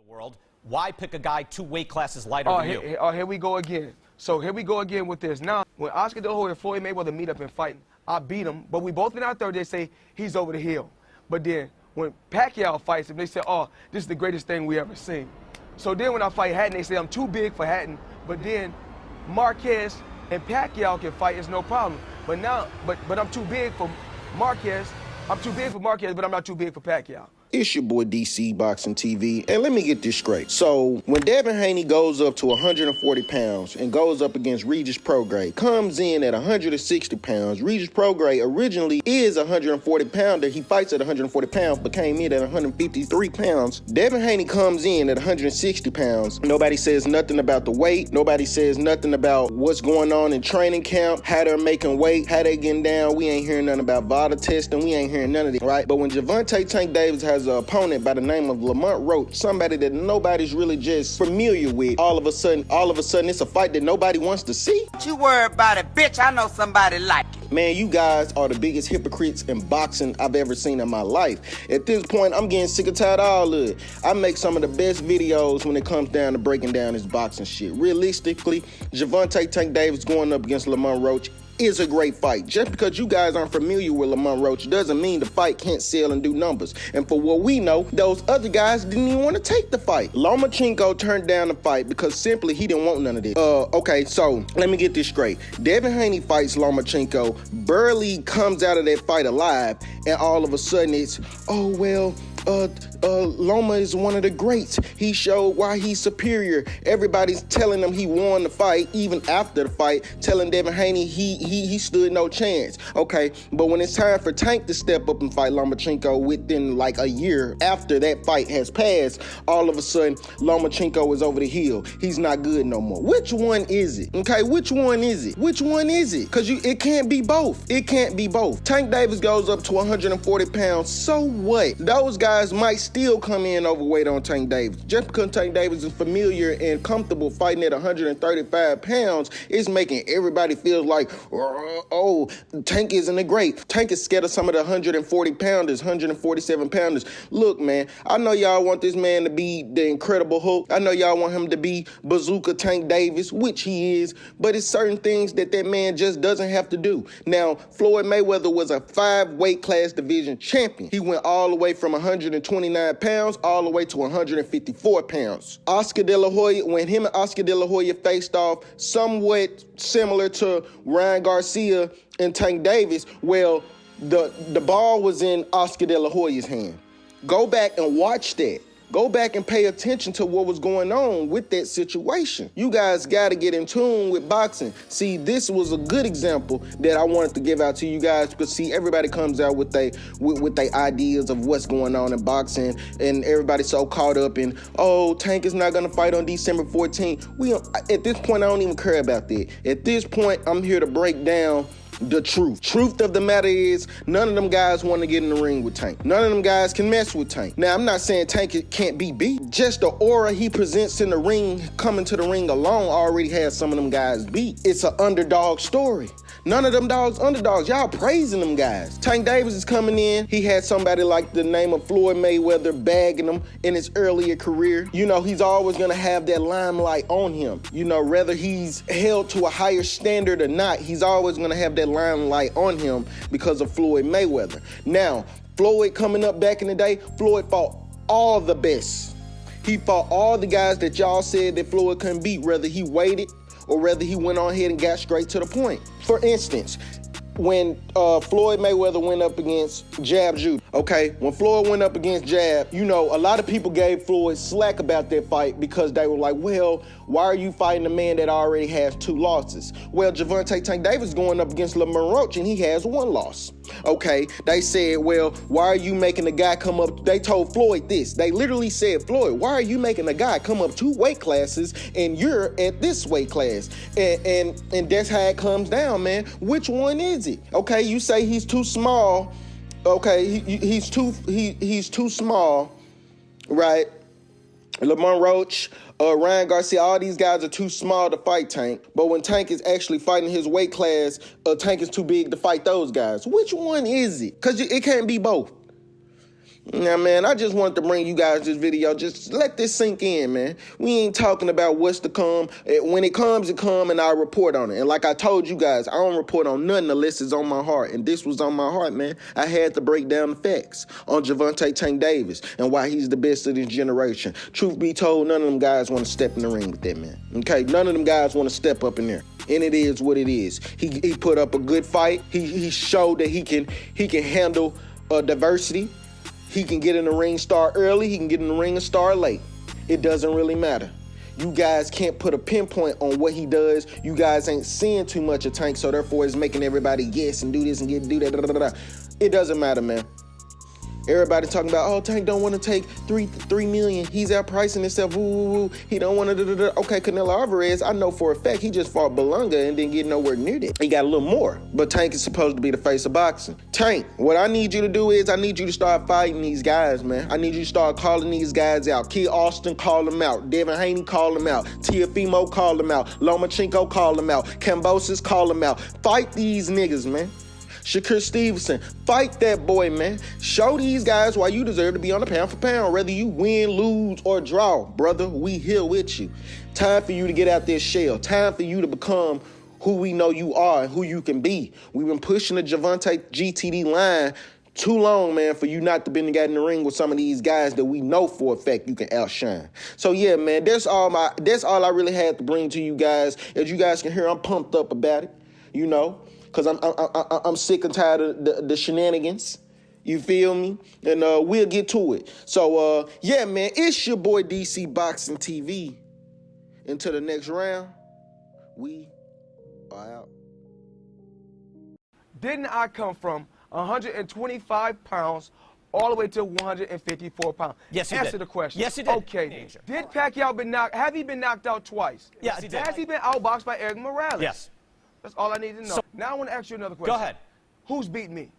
World. Why pick a guy 2 weight classes lighter than you? Here we go again. So here we go again with this. Now, when Oscar De La Hoya and Floyd Mayweather meet up and fight, I beat him, but we both in our third, they say he's over the hill. But then when Pacquiao fights him, they say, oh, this is the greatest thing we ever seen. So then when I fight Hatton, they say I'm too big for Hatton, but then Marquez and Pacquiao can fight, it's no problem. But now, but I'm too big for Marquez. I'm too big for Marquez, but I'm not too big for Pacquiao. It's your boy DC Boxing TV, and let me get this straight. So when Devin Haney goes up to 140 pounds and goes up against Regis Prograis, comes in at 160 pounds. Regis Prograis originally is a 140 pounder. He fights at 140 pounds, but came in at 153 pounds. Devin Haney comes in at 160 pounds. Nobody says nothing about the weight. Nobody says nothing about what's going on in training camp, how they're making weight, how they getting down. We ain't hearing nothing about VADA testing. We ain't hearing none of that, right? But when Gervonta Tank Davis has an opponent by the name of Lamont Roach, somebody that nobody's really just familiar with, all of a sudden it's a fight that nobody wants to see. Don't you worry about it, bitch. I know somebody like it. Man, you guys are the biggest hypocrites in boxing I've ever seen in my life. At this point, I'm getting sick and tired of all of it. I make some of the best videos when it comes down to breaking down this boxing shit. Realistically, Gervonta Tank Davis going up against Lamont Roach is a great fight. Just because you guys aren't familiar with Lamont Roach doesn't mean the fight can't sell and do numbers. And for what we know, those other guys didn't even want to take the fight. Lomachenko turned down the fight because simply he didn't want none of this. Okay, so let me get this straight. Devin Haney fights Lomachenko, barely comes out of that fight alive, and all of a sudden it's, oh, well, Loma is one of the greats. He showed why he's superior. Everybody's telling him he won the fight, even after the fight, telling Devin Haney he stood no chance. Okay, but when it's time for Tank to step up and fight Lomachenko within like a year after that fight has passed, all of a sudden Lomachenko is over the hill. He's not good no more. Which one is it? Okay, which one is it? Which one is it? Because it can't be both. It can't be both. Tank Davis goes up to 140 pounds. So what? Those guys might still come in overweight on Tank Davis. Just because Tank Davis is familiar and comfortable fighting at 135 pounds, it's making everybody feel like, oh, Tank isn't a great. Tank is scared of some of the 140 pounders, 147 pounders. Look, man, I know y'all want this man to be the Incredible Hulk. I know y'all want him to be Bazooka Tank Davis, which he is, but it's certain things that man just doesn't have to do. Now, Floyd Mayweather was a 5 weight class division champion. He went all the way from 129 pounds all the way to 154 pounds. Oscar De La Hoya, when him and Oscar De La Hoya faced off, somewhat similar to Ryan Garcia and Tank Davis, well, the ball was in Oscar De La Hoya's hand. Go back and watch that. Go back and pay attention to what was going on with that situation. You guys got to get in tune with boxing. See, this was a good example that I wanted to give out to you guys because, see, everybody comes out with their ideas of what's going on in boxing, and everybody's so caught up in, oh, Tank is not going to fight on December 14th. At this point, I don't even care about that. At this point, I'm here to break down the truth. Truth of the matter is, none of them guys want to get in the ring with Tank. None of them guys can mess with Tank. Now, I'm not saying Tank can't be beat. Just the aura he presents in the ring, coming to the ring alone, already has some of them guys beat. It's an underdog story. None of them dogs underdogs. Y'all praising them guys. Tank Davis is coming in. He had somebody like the name of Floyd Mayweather bagging him in his earlier career. You know, he's always going to have that limelight on him. You know, whether he's held to a higher standard or not, he's always going to have that limelight on him because of Floyd Mayweather. Now, Floyd coming up back in the day, Floyd fought all the best. He fought all the guys that y'all said that Floyd couldn't beat, whether he waited or whether he went on ahead and got straight to the point. For instance, when Floyd Mayweather went up against Jab Judy, okay? When Floyd went up against Jab, you know, a lot of people gave Floyd slack about that fight because they were like, well, why are you fighting a man that already has 2 losses? Well, Gervonta Tank Davis going up against Lamont Roach and he has 1 loss. Okay, they said, well, why are you making a guy come up? They told Floyd this. They literally said, Floyd, why are you making a guy come up 2 weight classes and you're at this weight class? And that's how it comes down, man. Which one is it? Okay, you say he's too small. Okay, he's too small, right? Lamont Roach, Ryan Garcia, all these guys are too small to fight Tank. But when Tank is actually fighting his weight class, Tank is too big to fight those guys. Which one is it? Because it can't be both. Yeah, man, I just wanted to bring you guys this video. Just let this sink in, man. We ain't talking about what's to come. When it comes, and I'll report on it. And like I told you guys, I don't report on nothing unless it's on my heart. And this was on my heart, man. I had to break down the facts on Gervonta Tank Davis and why he's the best of this generation. Truth be told, none of them guys want to step in the ring with that, man. Okay? None of them guys want to step up in there. And it is what it is. He put up a good fight. He showed that he can handle diversity. He can get in the ring, start early. He can get in the ring and start late. It doesn't really matter. You guys can't put a pinpoint on what he does. You guys ain't seeing too much of Tank, so therefore it's making everybody guess and do this and do that. Da, da, da, da. It doesn't matter, man. Everybody talking about, oh, Tank don't want to take $3 million. He's outpricing himself. Woo, woo, woo. He don't want to. Okay, Canelo Alvarez, I know for a fact he just fought Belunga and didn't get nowhere near that. He got a little more. But Tank is supposed to be the face of boxing. Tank, what I need you to do is I need you to start fighting these guys, man. I need you to start calling these guys out. Kid Austin, call them out. Devin Haney, call them out. Teofimo, call them out. Lomachenko, call them out. Kambosos, call them out. Fight these niggas, man. Shakur Stevenson, fight that boy, man. Show these guys why you deserve to be on the pound for pound, whether you win, lose, or draw. Brother, we here with you. Time for you to get out this shell. Time for you to become who we know you are and who you can be. We've been pushing the Gervonta GTD line too long, man, for you not to be in the ring with some of these guys that we know for a fact you can outshine. So yeah, man, that's all I really had to bring to you guys. As you guys can hear, I'm pumped up about it, you know. Because I'm sick and tired of the shenanigans. You feel me? And we'll get to it. So, yeah, man, it's your boy DC Boxing TV. Until the next round, we are out. Didn't I come from 125 pounds all the way to 154 pounds? Yes, he did. Answer the question. Yes, he did. Okay. Did Pacquiao have he been knocked out twice? Yes, he did. Has he been outboxed by Eric Morales? Yes. That's all I need to know. Now I want to ask you another question. Go ahead. Who's beating me?